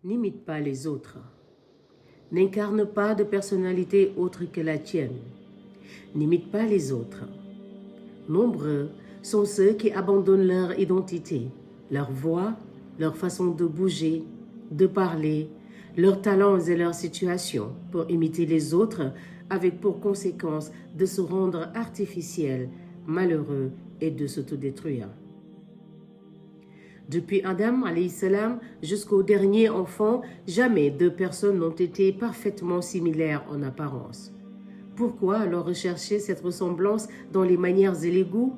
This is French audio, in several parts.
N'imite pas les autres. N'incarne pas de personnalité autre que la tienne. N'imite pas les autres. Nombreux sont ceux qui abandonnent leur identité, leur voix, leur façon de bouger, de parler, leurs talents et leurs situations pour imiter les autres, avec pour conséquence de se rendre artificiels, malheureux et de s'autodétruire. Depuis Adam alayhi salam jusqu'au dernier enfant, jamais deux personnes n'ont été parfaitement similaires en apparence. Pourquoi alors rechercher cette ressemblance dans les manières et les goûts?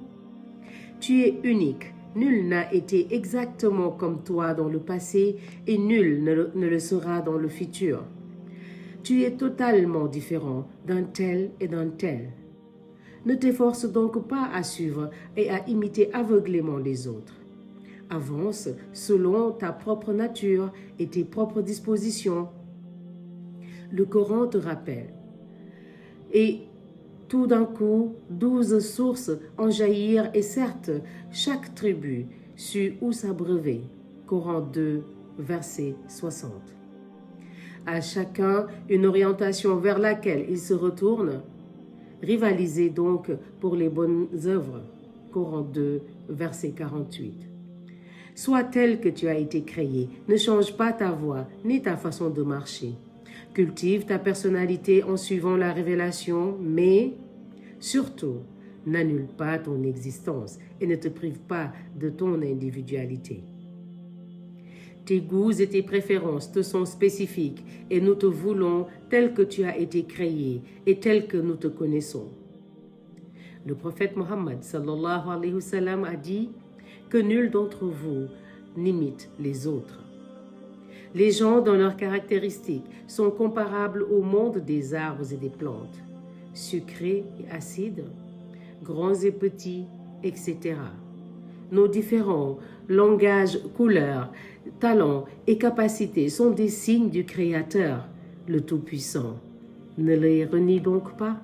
Tu es unique. Nul n'a été exactement comme toi dans le passé et nul ne le sera dans le futur. Tu es totalement différent d'un tel et d'un tel. Ne t'efforce donc pas à suivre et à imiter aveuglément les autres. Avance selon ta propre nature et tes propres dispositions. Le Coran te rappelle. Et tout d'un coup, 12 sources en jaillirent et certes, chaque tribu sut où s'abreuver. Coran 2, verset 60. À chacun une orientation vers laquelle il se retourne. Rivalisez donc pour les bonnes œuvres. Coran 2, verset 48. Sois tel que tu as été créé. Ne change pas ta voix ni ta façon de marcher. Cultive ta personnalité en suivant la révélation, mais surtout, n'annule pas ton existence et ne te prive pas de ton individualité. Tes goûts et tes préférences te sont spécifiques et nous te voulons tel que tu as été créé et tel que nous te connaissons. Le prophète Mohammed sallallahu alayhi wa sallam a dit que nul d'entre vous n'imite les autres. Les gens, dans leurs caractéristiques, sont comparables au monde des arbres et des plantes, sucrés et acides, grands et petits, etc. Nos différents langages, couleurs, talents et capacités sont des signes du Créateur, le Tout-Puissant. Ne les renie donc pas.